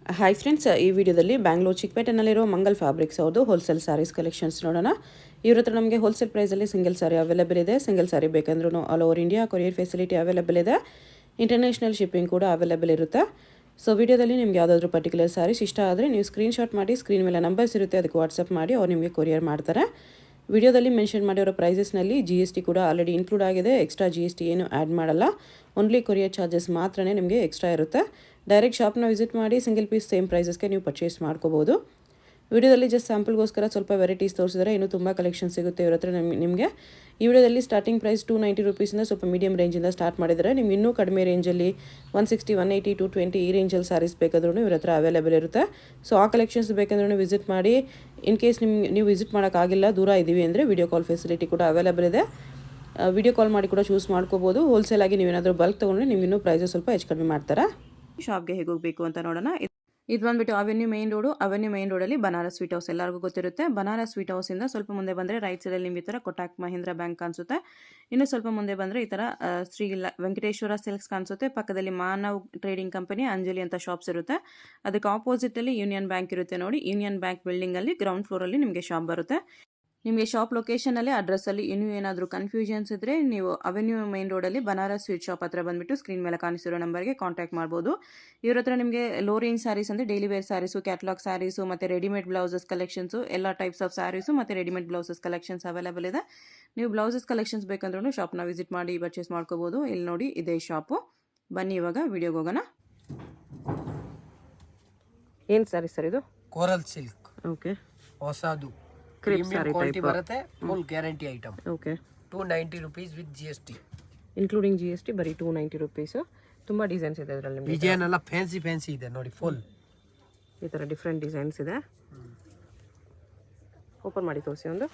Hi friends, ಈ ವಿಡಿಯೋದಲ್ಲಿ ಬ್ಯಾಂಗ್ಳೂರು ಚಿಕ್ಕಪೇಟೆನಲ್ಲಿರೋ ಮಂಗಲ್ ಫ್ಯಾಬ್ರಿಕ್ಸ್ ಅವ್ರದ್ದು ಹೋಲ್ಸೇಲ್ ಸ್ಯಾರೀಸ್ ಕಲೆಕ್ಷನ್ಸ್ ನೋಡೋಣ. ಇವ್ರ ಹತ್ರ ನಮಗೆ ಹೋಲ್ಸೇಲ್ ಪ್ರೈಸಲ್ಲಿ ಸಿಂಗಲ್ ಸ್ಯಾರಿ ಅವೈಲೇಬಲ್ ಇದೆ. ಸಿಂಗಲ್ ಸ್ಯಾರಿ ಬೇಕಂದ್ರೂ all over India courier facility available ಇದೆ. ಇಂಟರ್ನ್ಯಾಷನಲ್ ಶಿಪ್ಪಿಂಗ್ ಕೂಡ ಅವೈಲೇಬಲ್ ಇರುತ್ತೆ. ಸೊ ವಿಡಿಯೋದಲ್ಲಿ ನಿಮ್ಗೆ ಯಾವುದಾದ್ರೂ ಪರ್ಟಿಕ್ಯುಲರ್ ಸ್ಯಾರೀಸ್ ಇಷ್ಟ ಆದರೆ ನೀವು ಸ್ಕ್ರೀನ್ಶಾಟ್ ಮಾಡಿ, ಸ್ಕ್ರೀನ್ ಮೇಲೆ ನಂಬರ್ಸ್ ಇರುತ್ತೆ, ಅದಕ್ಕೆ ವಾಟ್ಸಪ್ ಮಾಡಿ ಅವ್ರು ನಿಮಗೆ ಕೊರಿಯರ್ ಮಾಡ್ತಾರೆ. ವಿಡಿಯೋದಲ್ಲಿ ಮೆನ್ಷನ್ ಮಾಡಿರೋ ಪ್ರೈಸಸ್ನಲ್ಲಿ GST ಕೂಡ ಆಲ್ರೆಡಿ ಇನ್ಕ್ಲೂಡ್ ಆಗಿದೆ. ಎಕ್ಸ್ಟ್ರಾ GST ಏನು ಆ್ಯಡ್ ಮಾಡಲ್ಲ. ಓನ್ಲಿ ಕೊರಿಯರ್ ಚಾರ್ಜಸ್ ಮಾತ್ರನೇ ನಿಮಗೆ ಎಕ್ಸ್ಟ್ರಾ ಇರುತ್ತೆ. ಡೈರೆಕ್ಟ್ ಶಾಪ್ನ ವಿಸಿಟ್ ಮಾಡಿ ಸಿಂಗಲ್ ಪೀಸ್ ಸೇಮ್ ಪ್ರೈಸಸ್ಗೆ ನೀವು ಪರ್ಚೇಸ್ ಮಾಡ್ಕೋಬೋದು. ವಿಡಿಯೋದಲ್ಲಿ ಜಸ್ಟ್ ಸ್ಯಾಂಪಲ್ಗೋಸ್ಕರ ಸ್ವಲ್ಪ ವೆರೈಟೀಸ್ ತೋರಿಸಿದರೆ ಇನ್ನೂ ತುಂಬ ಕಲೆಕ್ಷನ್ ಸಿಗುತ್ತೆ ಇವ್ರ ಹತ್ರ ನಿಮಗೆ. ಈ ವಿಡಿಯೋದಲ್ಲಿ ಸ್ಟಾರ್ಟಿಂಗ್ ಪ್ರೈಸ್ 290 ರೂಪೀಸಿಂದ ಸ್ವಲ್ಪ ಮೀಡಿಯಂ ರೇಂಜಿಂದ ಸ್ಟಾರ್ಟ್ ಮಾಡಿದರೆ, ನಿಮ್ಗೆ ಇನ್ನೂ ಕಡಿಮೆ ರೇಂಜಲ್ಲಿ 160, 180, 220 ಈ ರೇಂಜಲ್ಲಿ ಸ್ಯಾರೀಸ್ ಬೇಕಾದ್ರೂ ಇವ್ರ ಹತ್ರ ಅವೈಲೇಬಲ್ ಇರುತ್ತೆ. ಸೊ ಆ ಕಲೆಕ್ಷನ್ಸ್ ಬೇಕಂದ್ರೂ ವಿಸಿಟ್ ಮಾಡಿ. ಇನ್ ಕೇಸ್ ನೀವು ವಿಸಿಟ್ ಮಾಡೋಕ್ಕಾಗಿಲ್ಲ, ದೂರ ಇದ್ದೀವಿ ಅಂದರೆ ವಿಡಿಯೋ ಕಾಲ್ ಫೆಸಿಲಿಟಿ ಕೂಡ ಅವೈಲೇಬಲ್ ಇದೆ. ವಿಡಿಯೋ ಕಾಲ್ ಮಾಡಿ ಕೂಡ ಚೂಸ್ ಮಾಡ್ಕೋಬೋದು. ಹೋಲ್ಸೇಲಾಗಿ ನೀವೇನಾದರೂ ಬಲ್ಕ್ ತೊಗೊಂಡ್ರೆ ನಿಮ್ಗೆ ಇನ್ನೂ ಪ್ರೈಸಸ್ ಸ್ವಲ್ಪ ಹೆಚ್ಚು ಕಡಿಮೆ ಮಾಡ್ತಾರೆ. ಶಾಪ್ಗೆ ಹೇಗೆ ಹೋಗಬೇಕು ಅಂತ ನೋಡೋಣ. ಇದು ಬಂದ್ಬಿಟ್ಟು ಅವೆನ್ಯೂ ಮೇನ್ ರೋಡಲ್ಲಿ ಬನಾರಸ್ ಸ್ವೀಟ್ ಹೌಸ್ ಎಲ್ಲರಿಗೂ ಗೊತ್ತಿರುತ್ತೆ. ಬನಾರಸ್ ಸ್ವೀಟ್ ಹೌಸಿಂದ ಸ್ವಲ್ಪ ಮುಂದೆ ಬಂದರೆ ರೈಟ್ ಸೈಡಲ್ಲಿ ನಿಮಗೆ ಈ ಥರ ಕೊಟಾಕ್ ಮಹೀಂದ್ರ ಬ್ಯಾಂಕ್ ಕಾಣಿಸುತ್ತೆ. ಇನ್ನು ಸ್ವಲ್ಪ ಮುಂದೆ ಬಂದರೆ ಈ ಥರ ಶ್ರೀ ವೆಂಕಟೇಶ್ವರ ಸಿಲ್ಕ್ಸ್ ಕಾಣಿಸುತ್ತೆ. ಪಕ್ಕದಲ್ಲಿ ಮಾನವ್ ಟ್ರೇಡಿಂಗ್ ಕಂಪನಿ, ಅಂಜಲಿ ಅಂತ ಶಾಪ್ಸ್ ಇರುತ್ತೆ. ಅದಕ್ಕೆ ಆಪೋಸಿಟಲ್ಲಿ ಯೂನಿಯನ್ ಬ್ಯಾಂಕ್ ಇರುತ್ತೆ ನೋಡಿ. ಯೂನಿಯನ್ ಬ್ಯಾಂಕ್ ಬಿಲ್ಡಿಂಗಲ್ಲಿ ಗ್ರೌಂಡ್ ಫ್ಲೋರಲ್ಲಿ ನಿಮಗೆ ಶಾಪ್ ಬರುತ್ತೆ. ನಿಮಗೆ ಶಾಪ್ ಲೊಕೇಶನಲ್ಲಿ ಅಡ್ರೆಸ್ಸಲ್ಲಿ ಇನ್ನೂ ಏನಾದರೂ ಕನ್ಫ್ಯೂಷನ್ಸ್ ಇದ್ದರೆ ನೀವು ಅವೆನ್ಯೂ ಮೇನ್ ರೋಡಲ್ಲಿ ಬನಾರಸ್ ಸ್ವೀಟ್ ಶಾಪ್ ಹತ್ರ ಬಂದುಬಿಟ್ಟು ಸ್ಕ್ರೀನ್ ಮೇಲೆ ಕಾಣಿಸಿರೋ ನಂಬರ್ಗೆ ಕಾಂಟ್ಯಾಕ್ಟ್ ಮಾಡ್ಬೋದು. ಇವ್ರ ಹತ್ರ ನಿಮಗೆ ಲೋ ರೇಂಜ್ ಸ್ಯಾರೀಸ್ ಅಂದರೆ daily wear sarees, catalogue sarees ಮತ್ತು ರೆಡಿಮೇಡ್ ಬ್ಲೌಸಸ್ ಕಲೆಕ್ಷನ್ಸು, ಎಲ್ಲ ಟೈಪ್ಸ್ ಆಫ್ ಸ್ಯಾರೀಸು ಮತ್ತು ರೆಡಿಮೇಡ್ ಬ್ಲೌಸಸ್ ಕಲೆಕ್ಷನ್ಸ್ ಅವೈಲೇಬಲ್ ಇದೆ. ನೀವು ಬ್ಲೌಸಸ್ ಕಲೆಕ್ಷನ್ಸ್ ಬೇಕಂದ್ರೂ ಶಾಪ್ನ ವಿಸಿಟ್ ಮಾಡಿ ಪರ್ಚೇಸ್ ಮಾಡ್ಕೋಬೋದು. ಇಲ್ಲಿ ನೋಡಿ ಇದೇ ಶಾಪು. ಬನ್ನಿ ಇವಾಗ ವಿಡಿಯೋಗೆ ಹೋಗೋಣ. ಏನು ಸ್ಯಾರಿ ಸರ್ ಇದು? Coral silk. ಓಕೆ, ಹೊಸದು ಪ್ರೀಮಿಯಂ ಕ್ವಾಲಿಟಿ ಬರುತ್ತೆ. Full guarantee item. Okay, 290 rupees with GST. Including GST ಬರೀ 290 ರೂಪೀಸು. ತುಂಬ ಡಿಸೈನ್ಸ್ ಇದೆ ಇದರಲ್ಲಿ. ನಿಮಗೆ ಡಿಸೈನ್ ಎಲ್ಲ ಫ್ಯಾನ್ಸಿ ಇದೆ ನೋಡಿ. ಫುಲ್ ಈ ಥರ ಡಿಫ್ರೆಂಟ್ ಡಿಸೈನ್ಸ್ ಇದೆ. ಓಪನ್ ಮಾಡಿ ತೋರಿಸಿ ಒಂದು.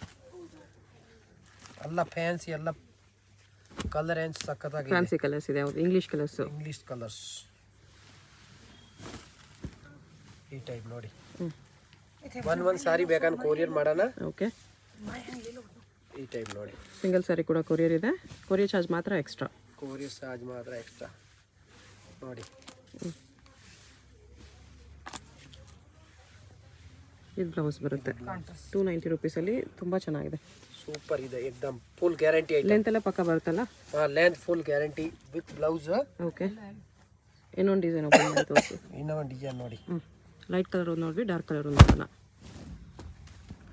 ಎಲ್ಲ ಫ್ಯಾನ್ಸಿ, ಎಲ್ಲ ಕಲರ್ ಏನು ಸಕ್ಕತ್ತಾಗಿದೆ. ಫ್ಯಾನ್ಸಿ ಕಲರ್ಸ್ ಇದೆ. ಹೌದು, ಇಂಗ್ಲೀಷ್ ಕಲರ್ಸ್ ಈ ಟೈಪ್ ನೋಡಿ. ಒಂದು ಸಾರಿ ಬೇಕಂದ್ರೆ ಕೊರಿಯರ್ ಮಾಡೋಣ. ಓಕೆ, ಈ ಟೈಪ್ ನೋಡಿ. ಸಿಂಗಲ್ ಸಾರಿ ಕೂಡ ಕೊರಿಯರ್ ಇದೆ. ಕೊರಿಯರ್ ಚಾರ್ಜ್ ಮಾತ್ರ ಎಕ್ಸ್ಟ್ರಾ. ನೋಡಿ. ಇದು ಬ್ಲೌಸ್ ಬರುತ್ತೆ 290 ರೂಪೀಸಲ್ಲಿ. ತುಂಬ ಚೆನ್ನಾಗಿದೆ, ಸೂಪರ್ ಇದೆ. ಎಕ್ದಮ್ ಫುಲ್ ಗ್ಯಾರಂಟಿ ಐಟಮ್. ಲೆಂತ್ ಎಲ್ಲ ಪಕ್ಕ ಬರುತ್ತಲ್ಲ? Length full guarantee with blouse. Okay, ಇನ್ನೊಂದು ಡಿಸೈನ್ ಓಪನ್ ಮಾಡಿ ತೋರಿಸಿ. ಇನ್ನೊಂದು ಡಿಸೈನ್ ನೋಡಿ. ಲೈಟ್ ಕಲರ್ ಒಂದು ನೋಡ್ರಿ, ಡಾರ್ಕ್ ಕಲರ್ ಒಂದು ನೋಡೋಣ.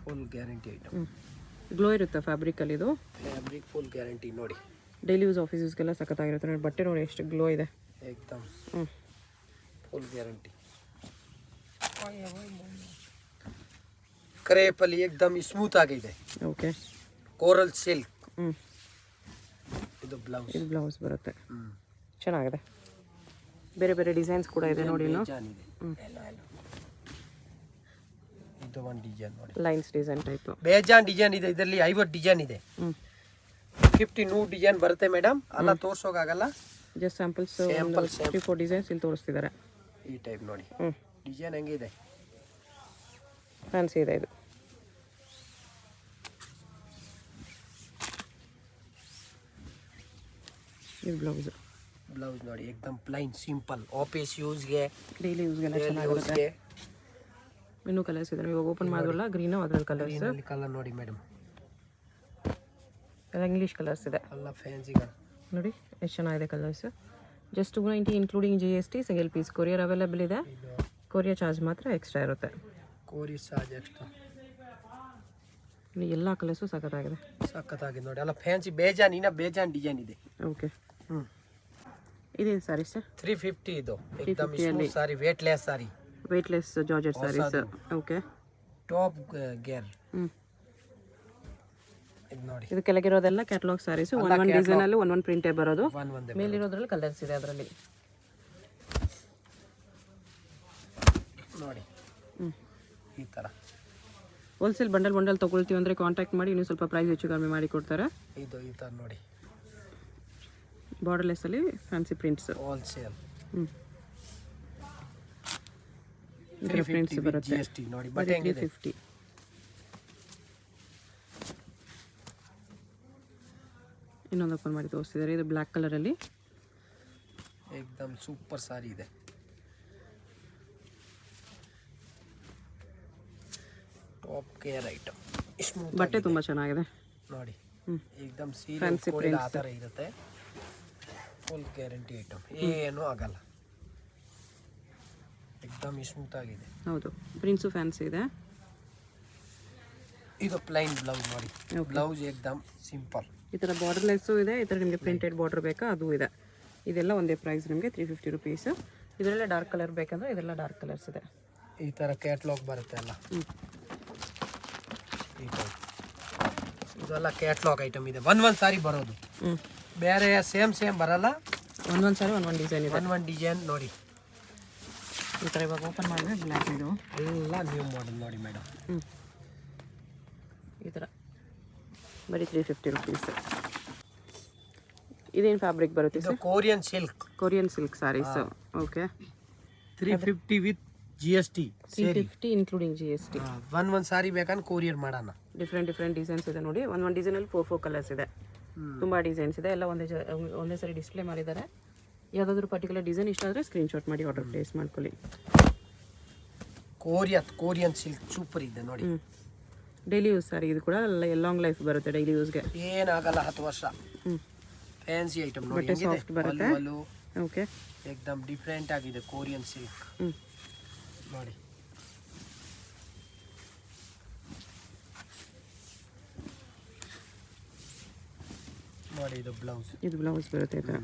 Full guarantee item. ಗ್ಲೋ ಇರುತ್ತೆ ಫ್ಯಾಬ್ರಿಕಲ್ಲಿ. ಇದು ಫ್ಯಾಬ್ರಿಕ್ ಫುಲ್ ಗ್ಯಾರಂಟಿ ನೋಡಿ. ಡೈಲಿ ಯೂಸ್ ಆಫೀಸಸ್ಗೆಲ್ಲ ಸಖತ್ತಾಗಿರುತ್ತೆ ನೋಡಿ. ಬಟ್ಟೆ ನೋಡಿ ಎಷ್ಟು ಗ್ಲೋ ಇದೆ. ಏಕ್ದಮ್ ಫುಲ್ ಗ್ಯಾರಂಟಿ. ಕ್ರೇಪಲ್ಲಿ ಏಕ್ದಮ್ ಸ್ಮೂತ್ ಆಗಿದೆ. Okay, coral silk. ಇದು ಬ್ಲೌಸ್ ಬರುತ್ತೆ. ಚೆನ್ನಾಗಿದೆ. ಬೇರೆ ಬೇರೆ ಡಿಸೈನ್ಸ್ ಕೂಡ ಇದೆ ನೋಡಿ. ಇದು ಒಂದು ಡಿಸೈನ್ ನೋಡಿ. ಲೈನ್ಸ್ ಡಿಸೈನ್ ಟೈಪ್ ಬೇಜಾನ್ ಡಿಸೈನ್ ಇದೆ. ಇದರಲ್ಲಿ 50 ಡಿಸೈನ್ ಇದೆ. 50 100 ಡಿಸೈನ್ ಬರುತ್ತೆ ಮೇಡಮ್. ಎಲ್ಲ ತೋರ್ಸೋಕಾಗಲ್ಲ. ಜಸ್ಟ್ ಸ್ಯಾಂಪಲ್ಸ್ 3-4 ಡಿಸೈನ್ಸ್ ಇಲ್ಲಿ ತೋರಿಸ್ತಿದ್ದಾರೆ. ಈ ಟೈಪ್ ನೋಡಿ. ಡಿಸೈನ್ ಹೆಂಗಿದೆ? ಫ್ಯಾನ್ಸಿ ಇದೆ ಇದು. ಇದು ಬ್ಲೌಸ್ ನೋಡಿ. ಏಕ್ದಮ್ ಪ್ಲೈನ್ ಸಿಂಪಲ್ ಆಫೀಸ್ ಯೂಸ್ಗೆ, ಡೈಲಿ ಯೂಸ್ಗೆಲ್ಲ ಚೆನ್ನಾಗಿರುತ್ತೆ. ಇನ್ನೂ ಕಲರ್ಸ್ ಇದೆ. ಇವಾಗ ಓಪನ್ ಮಾಡೋಲ್ಲ. ಗ್ರೀನು ಅದ್ರಲ್ಲಿ ಕಲರ್ಸ್. ಕಲರ್ ನೋಡಿ ಮೇಡಮ್. ಎಲ್ಲ ಇಂಗ್ಲೀಷ್ ಕಲರ್ಸ್ ಇದೆ. ಎಲ್ಲ ಫ್ಯಾನ್ಸಿ ನೋಡಿ ಎಷ್ಟು ಚೆನ್ನಾಗಿದೆ colours. Just 290 including GST. Single piece courier available ಇದೆ. ಕೊರಿಯರ್ ಚಾರ್ಜ್ ಮಾತ್ರ ಎಕ್ಸ್ಟ್ರಾ ಇರುತ್ತೆ. Courier charge extra. ಎಲ್ಲ ಕಲರ್ಸು ಸಖತ್ತಾಗಿದೆ ನೋಡಿ. ಎಲ್ಲ ಫ್ಯಾನ್ಸಿ ಬೇಜಾನ್ ಡಿಸೈನ್ ಇದೆ. ಓಕೆ, ಇದೇನು ಸಾರಿ ಸರ್? 350 ಇದು. ಏಕ್ದಮ್ smooth sari, weightless sari. Weightless georgette saris. Okay, top gear. ಇದು ನೋಡಿ. ಇದು ಕೆಳಗಿರೋದೆಲ್ಲ ಕ್ಯಾಟಲಾಗ್ ಸಾರೀಸ್. ಒಂದೊಂದು ಡಿಸೈನ್ ಅಲ್ಲಿ ಒಂದೊಂದು ಪ್ರಿಂಟೇ ಬರೋದು. ಮೇಲಿರೋದ್ರಲ್ಲಿ ಕಲರ್ಸ್ ಇದೆ ಅದರಲ್ಲಿ ನೋಡಿ. ಈ ಥರ ಹೋಲ್ಸೇಲ್ ಬಂಡಲ್ ತೊಗೊಳ್ತೀವಿ ಅಂದರೆ ಕಾಂಟ್ಯಾಕ್ಟ್ ಮಾಡಿ ಇನ್ನೂ ಸ್ವಲ್ಪ ಪ್ರೈಸ್ ಹೆಚ್ಚು ಕಮ್ಮಿ ಮಾಡಿ ಕೊಡ್ತಾರೆ. ಇದು ಈ ಥರ ನೋಡಿ. ಬಾರ್ಡರ್ಲೆಸ್ ಅಲ್ಲಿ ಫ್ಯಾನ್ಸಿ ಪ್ರಿಂಟ್ಸ್. ಹೋಲ್ಸೇಲ್. ಪ್ರಿಂಟ್ಸ್ ಬರುತ್ತೆ. GST ನೋಡಿ. ಬಟ್ಟೆ ಹೆಂಗಿದೆ? 350. ಇನ್ನೊಂದು ಓಪನ್ ಮಾಡಿ ತೋರಿಸ್ತಿದ್ದಾರೆ. ಇದು ಬ್ಲ್ಯಾಕ್ ಕಲರಲ್ಲಿ. ಏಕ್ದಮ್ ಸೂಪರ್ ಸಾರಿ ಇದೆ. Top care item. ಬಟ್ಟೆ ತುಂಬ ಚೆನ್ನಾಗಿದೆ ನೋಡಿ, ಹ್ಞೂ ಏಕ್ದಮ್ Fancy ಸೀರೆ prints. ಆ ಥರ ಇರುತ್ತೆ. ಫುಲ್ ಗ್ಯಾರಂಟಿ ಐಟಮ್, ಏನೂ ಆಗಲ್ಲ. ಏಕ್ದಮ್ ಸ್ಮೂತ್ ಆಗಿದೆ. ಹೌದು, ಪ್ರಿಂಟ್ಸು ಫ್ಯಾನ್ಸಿ ಇದೆ. ಇದು ಪ್ಲೈನ್ ಬ್ಲೌಸ್ ನೋಡಿ, ಬ್ಲೌಸ್ ಏಕ್ದಮ್ ಸಿಂಪಲ್. ಈ ಥರ ಬಾರ್ಡರ್ಲೆಸ್ಸು ಇದೆ, ಈ ಥರ ನಿಮಗೆ ಪ್ರಿಂಟೆಡ್ ಬಾರ್ಡರ್ ಬೇಕಾ ಅದು ಇದೆ. ಇದೆಲ್ಲ ಒಂದೇ ಪ್ರೈಸ್ ನಿಮಗೆ 350 ರುಪೀಸು. ಇದರಲ್ಲೇ ಡಾರ್ಕ್ ಕಲರ್ ಬೇಕಂದ್ರೆ ಇದೆಲ್ಲ ಡಾರ್ಕ್ ಕಲರ್ಸ್ ಇದೆ. ಈ ಥರ ಕ್ಯಾಟ್ಲಾಗ್ ಬರುತ್ತೆ ಅಲ್ಲ, ಹ್ಞೂ ಈ ಟೈಪ್. ಇದೆಲ್ಲ ಕ್ಯಾಟ್ಲಾಗ್ ಐಟಮ್ ಇದೆ. ಒಂದೊಂದು ಸಾರಿ ಬರೋದು, ಹ್ಞೂ ಬೇರೆ ಸೇಮ್ ಬರಲ್ಲ. ಒಂದೊಂದು ಸಾರಿ ಒಂದೊಂದು ಡಿಸೈನ್ ಇದೆ. ಒಂದೊಂದು ಡಿಸೈನ್ ನೋಡಿ. ಈ ಥರ ಇವಾಗ ಓಪನ್ ಮಾಡಿದ್ರೆ ಬ್ಲ್ಯಾಕ್ ಇದು ಎಲ್ಲ ನ್ಯೂ ಮಾಡೆಲ್ ನೋಡಿ ಮೇಡಮ್. ಹ್ಞೂ ಈ ಥರ ಬರೀ 350 ರುಪೀಸ್. ಇದೇನು ಫ್ಯಾಬ್ರಿಕ್ ಬರುತ್ತೆ ಇದು sir? Korean silk, Korean silk sarees. Okay, 350 with GST ಸೇರಿ. 350 ಇನ್ಕ್ಲೂಡಿಂಗ್ GST. ಒಂದೊಂದು ಸಾರಿ ಬೇಕಂದ್ರೆ ಕೊರಿಯರ್ ಮಾಡೋಣ. ಡಿಫ್ರೆಂಟ್ ಡಿಸೈನ್ಸ್ ಇದೆ ನೋಡಿ. ಒಂದೊಂದು ಡಿಸೈನಲ್ಲಿ 4 ಕಲರ್ಸ್ ಇದೆ. ತುಂಬ ಡಿಸೈನ್ಸ್ ಇದೆ, ಎಲ್ಲ ಒಂದೇ ಸರಿ ಡಿಸ್ಪ್ಲೇ ಮಾಡಿದ್ದಾರೆ. ಯಾವುದಾದ್ರೂ ಪರ್ಟಿಕ್ಯುಲರ್ ಡಿಸೈನ್ ಇಷ್ಟ ಆದರೆ ಸ್ಕ್ರೀನ್ಶಾಟ್ ಮಾಡಿ ಆರ್ಡರ್ ಪ್ಲೇಸ್ ಮಾಡ್ಕೊಳ್ಳಿ. ಕೊರಿಯನ್ ಸಿಲ್ಕ್ ಸೂಪರ್ ಇದೆ ನೋಡಿ. ಡೈಲಿ ಯೂಸ್ ಸಾರಿ ಇದು ಕೂಡ ಲಾಂಗ್ ಲೈಫ್ ಬರುತ್ತೆ ಡೈಲಿ ಯೂಸ್ಗೆ. ಏನಾಗಲ್ಲ, 10 ವರ್ಷ. ಫ್ಯಾನ್ಸಿ ಐಟಮ್ ನೋಡಿ, ಬಟ್ಟೆ ಸಾಫ್ಟ್ ಬರುತ್ತೆ. ಓಕೆ, ಏಕ್ದಮ್ ಡಿಫ್ರೆಂಟ್ ಆಗಿದೆ ಕೊರಿಯನ್ ಸಿಲ್ಕ್ ನೋಡಿ. ನೋಡಿ ಇದು ಬ್ಲೌಸ್, ಇದು ಬ್ಲೌಸ್ ಬರುತ್ತೆ ಈ ಥರ.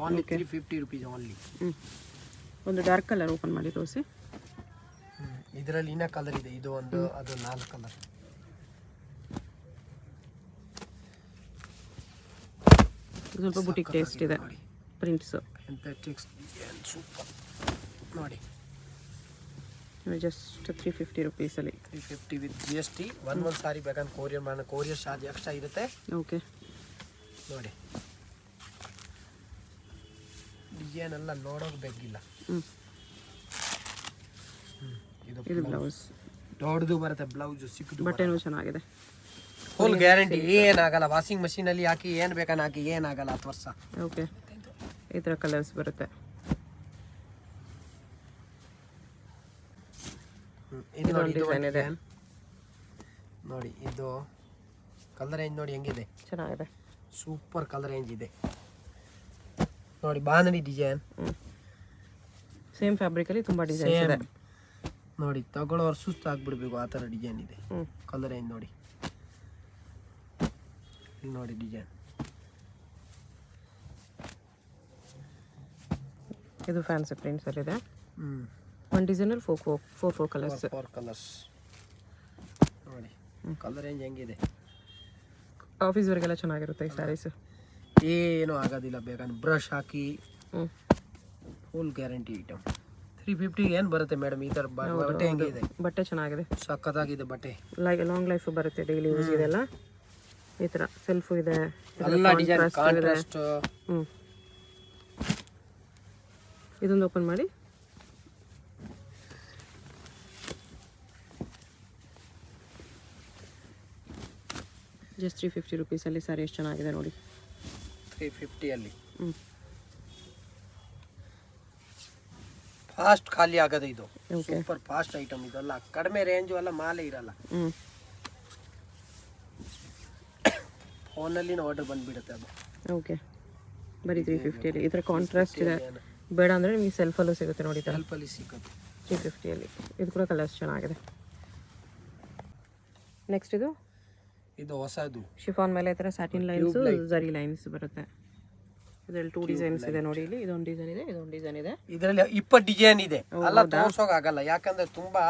Only 350 rupees only. ಒಂದು ಡಾರ್ಕ್ ಕಲರ್ ಓಪನ್ ಮಾಡಿ ತೋರಿಸಿ. ಇದರಲ್ಲಿ ಇನ್ನ ಕಲರ್ ಇದೆ, ಇದು ಒಂದು, ಅದು 4 ಕಲರ್. ಸ್ವಲ್ಪ ಬುಟಿಕ್ ಟೇಸ್ಟ್ ಇದೆ ಪ್ರಿಂಟ್ಸು. ಸೂಪರ್ ನೋಡಿ, ಜಸ್ಟ್ 350 ರುಪೀಸಲ್ಲಿ. 350 with GST. ಒಂದೊಂದು ಸಾರಿ ಬೇಕಂದ್ರೆ ಕೊರಿಯರ್ ಮಾಡೋಣ, ಕೊರಿಯರ್ ಚಾರ್ಜ್ ಎಕ್ಸ್ಟ್ರಾ ಇರುತ್ತೆ. ಓಕೆ ನೋಡಿ, ಡಿಸೈನ್ ಎಲ್ಲ ನೋಡೋಕೆ ಬೇಕಿಲ್ಲ. ಇದು ಬ್ಲೌಸ್ ದೊಡ್ಡದು ಬರುತ್ತೆ, ಬ್ಲೌಸ್ ಸಿಕ್ಕದು. ಬಟ್ಟೆನೂ ಚೆನ್ನಾಗಿದೆ, ಫುಲ್ ಗ್ಯಾರಂಟಿ, ಏನಾಗಲ್ಲ. ವಾಷಿಂಗ್ ಮಷೀನಲ್ಲಿ ಹಾಕಿ ಏನು ಬೇಕನ್ನ ಹಾಕಿ ಏನಾಗಲ್ಲ, 10 ವರ್ಷ. ಓಕೆ, ಈ ಥರ ಕಲರ್ಸ್ ಬರುತ್ತೆ. ಇದು ನೋಡಿ, ಇದು ಡಿಸೈನ್ ಇದೆ ನೋಡಿ. ಇದು ಕಲರ್ ರೇಂಜ್ ನೋಡಿ ಹೆಂಗಿದೆ, ಚೆನ್ನಾಗಿದೆ. ಸೂಪರ್ ಕಲರ್ ರೇಂಜ್ ಇದೆ ನೋಡಿ. ಬಾಂಧಣಿ ಡಿಸೈನ್ ಸೇಮ್ ಫ್ಯಾಬ್ರಿಕಲ್ಲಿ ತುಂಬ ಡಿಸೈನ್ಸ್ ಇದೆ ನೋಡಿ. ತಗೊಳ್ಳೋರು ಸುಸ್ತು ಆಗ್ಬಿಡ್ಬೇಕು, ಆ ಥರ ಡಿಸೈನ್ ಇದೆ. ಕಲರ್ ರೇಂಜ್ ನೋಡಿ, ಇಲ್ಲಿ ನೋಡಿ ಡಿಸೈನ್. ಇದು ಫ್ಯಾನ್ಸಿ ಪ್ರಿಂಟ್ಸಲ್ಲಿದೆ. ಒಂದು ಡಿಸೈನಲ್ಲಿ 4 ಕಲರ್ಸ್. 4 ಕಲರ್ಸ್ ನೋಡಿ. ಕಲರ್ ರೇಂಜ್ ಹೆಂಗಿದೆ, ಆಫೀಸ್ವರೆಗೆಲ್ಲ ಚೆನ್ನಾಗಿರುತ್ತೆ ಈ ಸ್ಯಾರೀಸು. ಏನೂ ಆಗೋದಿಲ್ಲ, ಬೇಕಂದ್ರೆ ಬ್ರಷ್ ಹಾಕಿ. Full guarantee item. 350 ಏನು ಬರುತ್ತೆ ಮೇಡಮ್. ಈ ಥರ ಬಟ್ಟೆ ಹೆಂಗಿದೆ, ಬಟ್ಟೆ ಚೆನ್ನಾಗಿದೆ, ಸಖತ್ತಾಗಿದೆ ಬಟ್ಟೆ. ಲಾಂಗ್ ಲೈಫ್ ಬರುತ್ತೆ, ಡೈಲಿ ಯೂಸ್ ಇದೆಲ್ಲ. ಈ ಥರ ಸೆಲ್ಫು ಇದೆ, ಎಲ್ಲ ಡಿಸೈನ್ ಕಾಂಟ್ರಾಸ್ಟ್. ಇದೊಂದು ಓಪನ್ ಮಾಡಿ. ಜಸ್ಟ್ 350 ರುಪೀಸಲ್ಲಿ ಸ್ಯಾರಿ ಎಷ್ಟು ಚೆನ್ನಾಗಿದೆ ನೋಡಿ. 350 ಅಲ್ಲಿ ಫಾಸ್ಟ್ ಖಾಲಿ ಆಗೋದು. ಇದು ಸೂಪರ್ ಫಾಸ್ಟ್ ಐಟಮ್. ಇದೆಲ್ಲ ಕಡಿಮೆ ರೇಂಜು ಎಲ್ಲ ಮಾಲೆ ಇರಲ್ಲ. ಫೋನಲ್ಲಿ ಆರ್ಡರ್ ಬಂದುಬಿಡುತ್ತೆ ಅದು. ಓಕೆ, ಬರೀ 350ಅಲ್ಲಿ. ಈ ಥರ ಕಾಂಟ್ರಾಸ್ಟ್ ಇದೆ, ಬೇಡ ಅಂದರೆ ನಿಮಗೆ ಸೆಲ್ಫಲ್ಲೂ ಸಿಗುತ್ತೆ ನೋಡಿ. ಸೆಲ್ಫಲ್ಲಿ ಸಿಗುತ್ತೆ 350ಅಲ್ಲಿ. ಇದು ಕೂಡ ಕಲರ್ಸ್ ಚೆನ್ನಾಗಿದೆ. ನೆಕ್ಸ್ಟ್ ಇದು ಹೊಸದು ಶಿಫಾನ್ ಮೇಲೆ ಈ ಥರ ಸ್ಯಾಟಿನ್ ಲೈನ್ಸು, ಝರಿ ಲೈನ್ಸ್ ಬರುತ್ತೆ. ಇದರಲ್ಲಿ 2 ಡಿಸೈನ್ಸ್ ಇದೆ ನೋಡಿ. ಇಲ್ಲಿ ಇದೊಂದು ಡಿಸೈನ್ ಇದೆ, ಇದೊಂದು ಡಿಸೈನ್ ಇದೆ. ಇದರಲ್ಲಿ 20 ಡಿಸೈನ್ ಇದೆ. ಅಲ್ಲ ತೋರ್ಸೋಕೆ ಆಗಲ್ಲ, ಯಾಕಂದ್ರೆ ತುಂಬಾ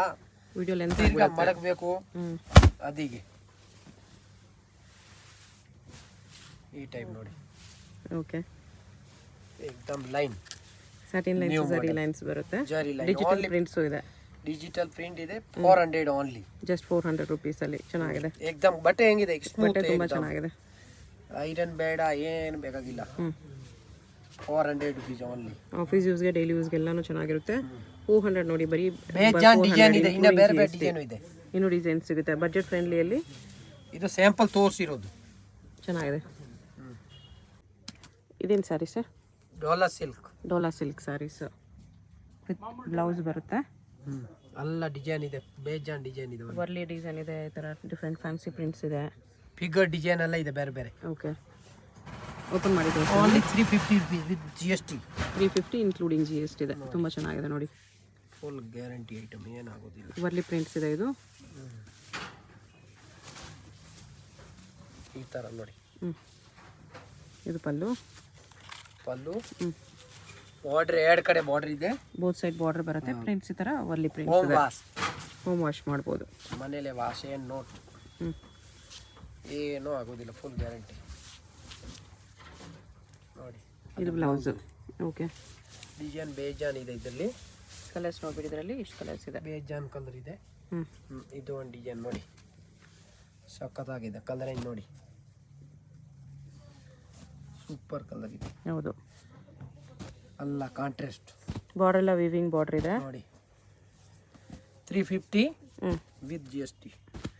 ವಿಡಿಯೋ ಲೆಂತ್ ಮಡಗಬೇಕು ಅದಿಗೆ. ಈ ಟೈಪ್ ನೋಡಿ. ಓಕೆ, ಏಕ್ದಮ್ ಲೈನ್ ಸ್ಯಾಟಿನ್ ಲೈನ್ಸ್, ಝರಿ ಲೈನ್ಸ್ ಬರುತ್ತೆ. ಜರಿ ಲೈನ್. ಡಿಜಿಟಲ್ ಪ್ರಿಂಟ್ಸು ಇದೆ. ಡಿಜಿಟಲ್ ಪ್ರಿಂಟ್ ಇದೆ. 400 ಓನ್ಲಿ. ಜಸ್ಟ್ 400 ರುಪೀಸಲ್ಲಿ. ಚೆನ್ನಾಗಿದೆ. ಏಕ್ದಮ್ ಬಟ್ಟೆ ಹೆಂಗಿದೆ, ಬಟ್ಟೆ ತುಂಬ ಚೆನ್ನಾಗಿದೆ. ಐರನ್ ಬೇಡ, ಏನು ಬೇಕಾಗಿಲ್ಲ. 400 ರುಪೀಸ್ ಓನ್ಲಿ. ಆಫೀಸ್ ಯೂಸ್ಗೆ, ಡೈಲಿ ಯೂಸ್ಗೆ ಎಲ್ಲಾನು ಚೆನ್ನಾಗಿರುತ್ತೆ. 400 ನೋಡಿ. ಬರೀ ಬೇಜಾನ್ ಡಿಸೈನ್ ಇದೆ, ಇನ್ನ ಬೇರೆ ಬೇರೆ ಡಿಸೈನ್ ಇದೆ. ಇನ್ನೂ ಡಿಸೈನ್ಸ್ ಸಿಗುತ್ತೆ ಬಜೆಟ್ ಫ್ರೆಂಡ್ಲಿಯಲ್ಲಿ. ಇದು ಸ್ಯಾಂಪಲ್ ತೋರಿಸಿರೋದು. ಚೆನ್ನಾಗಿದೆ. ಇದೇನು saree sir? Dola silk. Dola silk sarees with blouse ಬರುತ್ತೆ. ಎಲ್ಲ ಡಿಸೈನ್ ಇದೆ, ಬೇಜಾನ್ ಡಿಸೈನ್ ಇದೆ. ವರ್ಲಿ ಡಿಸೈನ್ ಇದೆ, ಈ ಥರ ಡಿಫ್ರೆಂಟ್ ಫ್ಯಾನ್ಸಿ ಪ್ರಿಂಟ್ಸ್ ಇದೆ. ಫಿಗರ್ ಡಿಸೈನ್ ಎಲ್ಲ ಇದೆ ಬೇರೆ ಬೇರೆ. ಓಕೆ, ಓಪನ್ ಮಾಡಿದ್ದು only 350 rupees with GST. 350 including GST ಇದೆ. ತುಂಬ ಚೆನ್ನಾಗಿದೆ ನೋಡಿ, ಫುಲ್ ಗ್ಯಾರಂಟಿ ಐಟಮ್, ಏನಾಗೋದಿಲ್ಲ. ವರ್ಲಿ ಪ್ರಿಂಟ್ಸ್ ಇದೆ ಇದು. ಈ ಥರ ನೋಡಿ. ಇದು ಪಲ್ಲು. ಬಾರ್ಡ್ರ್ ಎರಡು ಕಡೆ ಬಾರ್ಡ್ರ್ ಇದೆ, ಬೋತ್ ಸೈಡ್ ಬಾರ್ಡರ್ ಬರುತ್ತೆ. ಪ್ರಿಂಟ್ಸ್ ಈ ಥರ ವರ್ಲಿ ಪ್ರಿಂಟ್ಸ್ ಹೋಮ್ ಇದೆ. ವಾಶ್, ಹೋಮ್ ವಾಶ್ ಮಾಡ್ಬೋದು. ಮನೇಲೆ ವಾಶ್ ಏನು ನೋಟ್ ಏನೂ ಆಗೋದಿಲ್ಲ, ಫುಲ್ ಗ್ಯಾರಂಟಿ ನೋಡಿ. ಇದು ಬ್ಲೌಸು. ಓಕೆ, ಡಿಸೈನ್ ಬೇಜಾನ್ ಇದೆ ಇದರಲ್ಲಿ. ಕಲರ್ಸ್ ನೋಡ್ಬಿಡಿ, ಇದರಲ್ಲಿ ಇಷ್ಟು ಕಲರ್ಸ್ ಇದೆ. ಬೇಜಾನ್ ಕಲರ್ ಇದೆ. ಇದು ಒಂದು ಡಿಸೈನ್ ನೋಡಿ, ಸಖತ್ತಾಗಿದೆ. ಕಲರ್ ಏನು ನೋಡಿ, ಸೂಪರ್ ಕಲರ್ ಇದೆ. ಹೌದು, ಅಲ್ಲ ಕಾಂಟ್ರಾಸ್ಟ್ ಬಾರ್ಡರ್ ಎಲ್ಲ ವಿವಿಂಗ್ ಬಾರ್ಡರ್ ಇದೆ ನೋಡಿ. 350 ವಿತ್ GST.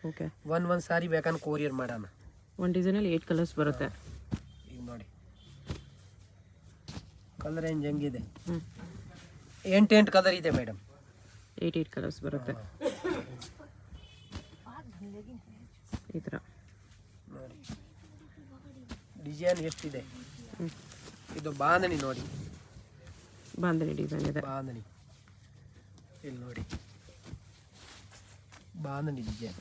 ಓಕೆ, ಒಂದು ಸಾರಿ ಬೇಕಂದ್ರೆ ಕೊರಿಯರ್ ಮಾಡೋಣ. ಒಂದು ಡಿಸೈನಲ್ಲಿ 8 ಕಲರ್ಸ್ ಬರುತ್ತೆ. ಈಗ ನೋಡಿ ಕಲರ್ ರೇಂಜ್ ಹೆಂಗಿದೆ. 8 ಕಲರ್ ಇದೆ ಮೇಡಮ್. 8 ಕಲರ್ಸ್ ಬರುತ್ತೆ ಈ ಥರ ನೋಡಿ. ಡಿಸೈನ್ ಎಷ್ಟಿದೆ. ಇದು ಬಾಂಧಣಿ ನೋಡಿ, ಬಾಂಧಣಿ ಡಿಸೈನ್ ಇದೆ. ಬಾಂಧಣಿ ಇಲ್ಲಿ ನೋಡಿ, ಬಾಂಧಣಿ ಡಿಸೈನ್